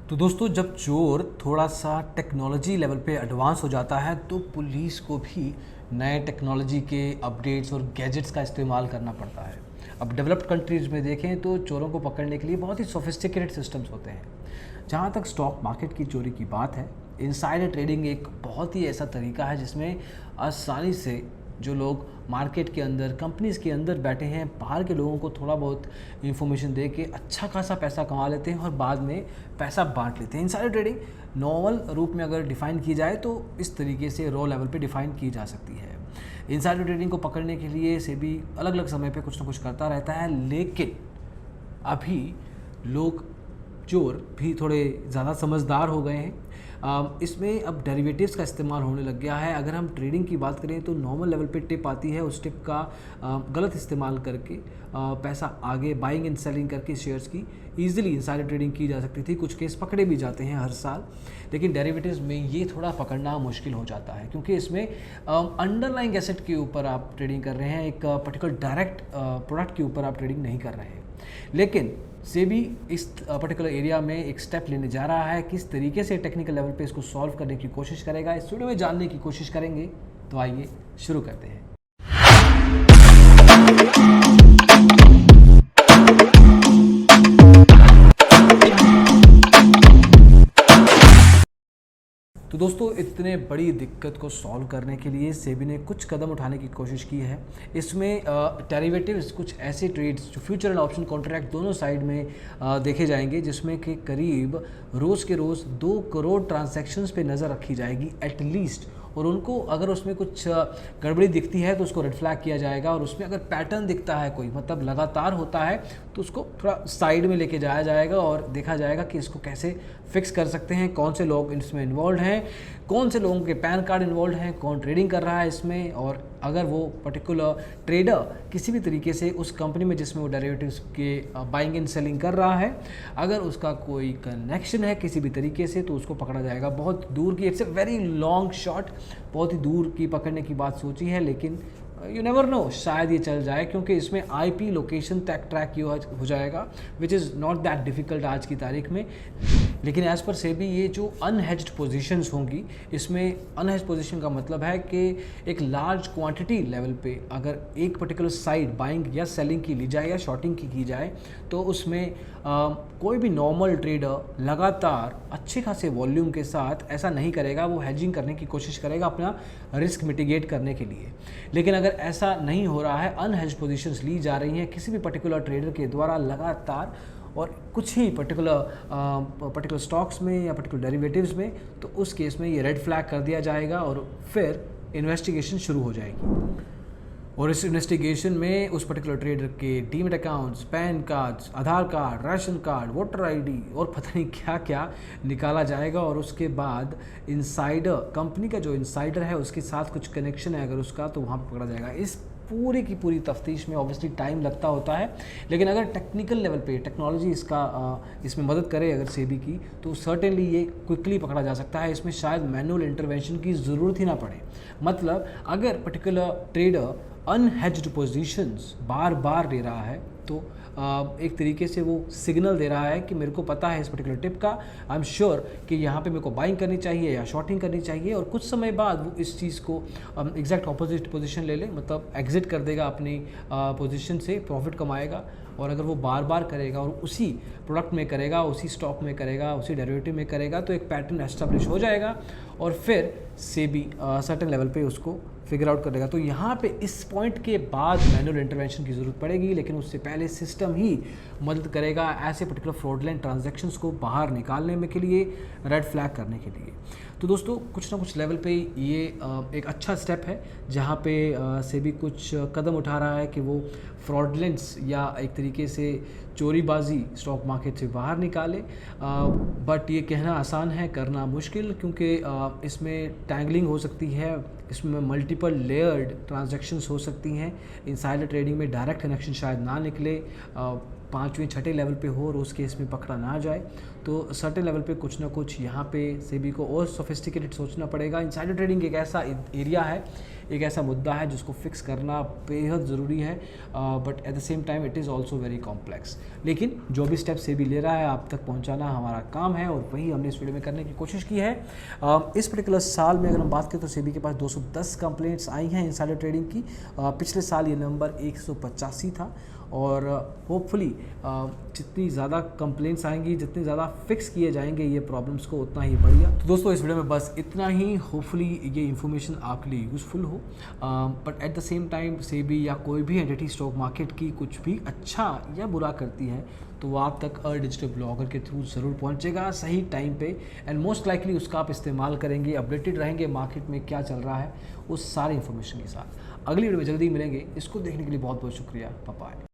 तो दोस्तों, जब चोर थोड़ा सा टेक्नोलॉजी लेवल पे एडवांस हो जाता है तो पुलिस को भी नए टेक्नोलॉजी के अपडेट्स और गैजेट्स का इस्तेमाल करना पड़ता है। अब डेवलप्ड कंट्रीज़ में देखें तो चोरों को पकड़ने के लिए बहुत ही सोफिस्टिकेटेड सिस्टम्स होते हैं। जहाँ तक स्टॉक मार्केट की चोरी की बात है, इनसाइडर ट्रेडिंग एक बहुत ही ऐसा तरीका है जिसमें आसानी से जो लोग मार्केट के अंदर, कंपनीज़ के अंदर बैठे हैं, बाहर के लोगों को थोड़ा बहुत इन्फॉर्मेशन दे के अच्छा खासा पैसा कमा लेते हैं और बाद में पैसा बांट लेते हैं। इनसाइडर ट्रेडिंग नॉर्मल रूप में अगर डिफ़ाइन की जाए तो इस तरीके से रॉ लेवल पे डिफ़ाइन की जा सकती है। इनसाइडर ट्रेडिंग को पकड़ने के लिए सेबी अलग अलग समय पे कुछ ना कुछ करता रहता है, लेकिन अभी लोग, चोर भी थोड़े ज़्यादा समझदार हो गए हैं। इसमें अब डेरिवेटिव्स का इस्तेमाल होने लग गया है। अगर हम ट्रेडिंग की बात करें तो नॉर्मल लेवल पे टिप आती है, उस टिप का गलत इस्तेमाल करके पैसा आगे बाइंग एंड सेलिंग करके शेयर्स की ईजिली इनसाइडर ट्रेडिंग की जा सकती थी। कुछ केस पकड़े भी जाते हैं हर साल, लेकिन डेरिवेटिव्स में ये थोड़ा पकड़ना मुश्किल हो जाता है क्योंकि इसमें अंडरलाइंग एसेट के ऊपर आप ट्रेडिंग कर रहे हैं, एक पर्टिकुलर डायरेक्ट प्रोडक्ट के ऊपर आप ट्रेडिंग नहीं कर रहे हैं। लेकिन सेबी इस पर्टिकुलर एरिया में एक स्टेप लेने जा रहा है। किस तरीके से टेक्निकल लेवल पे इसको सॉल्व करने की कोशिश करेगा, इस वीडियो में जानने की कोशिश करेंगे। तो आइए शुरू करते हैं। तो दोस्तों, इतने बड़ी दिक्कत को सॉल्व करने के लिए सेबी ने कुछ कदम उठाने की कोशिश की है। इसमें डेरिवेटिव्स, कुछ ऐसे ट्रेड्स जो फ्यूचर एंड ऑप्शन कॉन्ट्रैक्ट दोनों साइड में देखे जाएंगे, जिसमें कि करीब रोज़ के रोज़ 2 करोड़ ट्रांजैक्शंस पे नज़र रखी जाएगी एटलीस्ट। और उनको अगर उसमें कुछ गड़बड़ी दिखती है तो उसको रेड फ्लैग किया जाएगा, और उसमें अगर पैटर्न दिखता है कोई, मतलब लगातार होता है, तो उसको थोड़ा साइड में लेके जाया जाएगा और देखा जाएगा कि इसको कैसे फिक्स कर सकते हैं, कौन से लोग इसमें इन्वॉल्व हैं, कौन से लोगों के पैन कार्ड इन्वॉल्व हैं, कौन ट्रेडिंग कर रहा है इसमें, और अगर वो पर्टिकुलर ट्रेडर किसी भी तरीके से उस कंपनी में जिसमें वो डेरिवेटिव्स के बाइंग एंड सेलिंग कर रहा है, अगर उसका कोई कनेक्शन है किसी भी तरीके से, तो उसको पकड़ा जाएगा। बहुत दूर की, it's a very long shot, बहुत ही दूर की पकड़ने की बात सोची है, लेकिन यू नेवर नो, शायद ये चल जाए क्योंकि इसमें आईपी लोकेशन ट्रैक हो जाएगा, which is not that difficult आज की तारीख में। लेकिन एज़ पर सेबी ये जो अनहेज्ड पोजीशंस होंगी, इसमें अनहेज्ड पोजीशन का मतलब है कि एक लार्ज क्वांटिटी लेवल पे अगर एक पर्टिकुलर साइड बाइंग या सेलिंग की ली जाए या शॉर्टिंग की जाए, तो उसमें कोई भी नॉर्मल ट्रेडर लगातार अच्छे खासे वॉल्यूम के साथ ऐसा नहीं करेगा। वो हेजिंग करने की कोशिश करेगा अपना रिस्क मिटिगेट करने के लिए। लेकिन अगर ऐसा नहीं हो रहा है, अनहेज्ड पोजीशंस ली जा रही हैं किसी भी पर्टिकुलर ट्रेडर के द्वारा लगातार और कुछ ही पर्टिकुलर स्टॉक्स में या पर्टिकुलर डेरिवेटिव्स में, तो उस केस में ये रेड फ्लैग कर दिया जाएगा और फिर इन्वेस्टिगेशन शुरू हो जाएगी। और इस इन्वेस्टिगेशन में उस पर्टिकुलर ट्रेडर के demat accounts, PAN cards, Aadhaar card, ration card, voter ID और पता नहीं क्या क्या निकाला जाएगा। और उसके बाद इनसाइडर, कंपनी का जो इनसाइडर है उसके साथ कुछ कनेक्शन है अगर उसका, तो वहाँ पर पकड़ा जाएगा। इस पूरी की पूरी तफ्तीश में ऑब्वियसली टाइम लगता होता है, लेकिन अगर टेक्निकल लेवल पे टेक्नोलॉजी इसमें मदद करे अगर सेबी की, तो सर्टेनली ये क्विकली पकड़ा जा सकता है। इसमें शायद मैनुअल इंटरवेंशन की ज़रूरत ही ना पड़े। मतलब अगर पर्टिकुलर ट्रेडर अनहेज्ड पोजीशंस बार बार ले रहा है, तो एक तरीके से वो सिग्नल दे रहा है कि मेरे को पता है इस पर्टिकुलर टिप का, आई एम श्योर कि यहाँ पे मेरे को बाइंग करनी चाहिए या शॉर्टिंग करनी चाहिए, और कुछ समय बाद वो इस चीज़ को एग्जैक्ट ऑपोजिट पोजीशन ले ले, मतलब एग्जिट कर देगा अपनी पोजीशन से, प्रॉफिट कमाएगा। और अगर वो बार बार करेगा और उसी प्रोडक्ट में करेगा, उसी स्टॉक में करेगा, उसी डेरिवेटिव में करेगा, तो एक पैटर्न एस्टेब्लिश हो जाएगा और फिर सेबी सर्टेन लेवल पे उसको फिगर आउट करेगा। तो यहाँ पे इस पॉइंट के बाद मैनुअल इंटरवेंशन की ज़रूरत पड़ेगी, लेकिन उससे पहले सिस्टम ही मदद करेगा ऐसे पर्टिकुलर फ्रॉडलेंट ट्रांजैक्शंस को बाहर निकालने में के लिए, रेड फ्लैग करने के लिए। तो दोस्तों, कुछ ना कुछ लेवल पे ये एक अच्छा स्टेप है जहाँ पे सेबी कुछ कदम उठा रहा है कि वो फ्रॉडलेंट्स या एक तरीके से चोरीबाजी स्टॉक मार्केट से बाहर निकाले। बट ये कहना आसान है, करना मुश्किल, क्योंकि इसमें टैंगलिंग हो सकती है, इसमें मल्टीपल लेयर्ड ट्रांजैक्शंस हो सकती हैं। इनसाइडर ट्रेडिंग में डायरेक्ट कनेक्शन शायद ना निकले, 5वें 6ठे लेवल पे हो और उस केस में पकड़ा ना जाए। तो सर्टेन लेवल पे कुछ ना कुछ यहाँ पे सेबी को और सोफिस्टिकेटेड सोचना पड़ेगा। इनसाइडर ट्रेडिंग एक ऐसा एरिया है, एक ऐसा मुद्दा है जिसको फिक्स करना बेहद ज़रूरी है, but at the same time it is also very complex. लेकिन जो भी स्टेप सेबी ले रहा है आप तक पहुंचाना हमारा काम है, और वही हमने इस वीडियो में करने की कोशिश की है। इस पर्टिकुलर साल में अगर हम बात करें तो सेबी के पास 210 कंप्लेंट्स आई हैं इनसाइडर ट्रेडिंग की। पिछले साल ये नंबर 185 था, और होपफुली जितनी ज़्यादा कंप्लेंट्स आएंगी, जितनी ज़्यादा फिक्स किए जाएंगे ये प्रॉब्लम्स को, उतना ही बढ़िया। तो दोस्तों इस वीडियो में बस इतना ही। होपफुली ये इन्फॉर्मेशन आपके लिए यूज़फुल हो, but at the same time SEBI या कोई भी एंटिटी स्टॉक मार्केट की कुछ भी अच्छा या बुरा करती है तो वो आप तक डिजिटल ब्लॉगर के थ्रू ज़रूर पहुंचेगा सही टाइम पे, एंड मोस्ट लाइकली उसका आप इस्तेमाल करेंगे, अपडेटेड रहेंगे मार्केट में क्या चल रहा है उस सारी इन्फॉर्मेशन के साथ। अगली वीडियो में जल्दी मिलेंगे। इसको देखने के लिए बहुत बहुत शुक्रिया। Bye bye.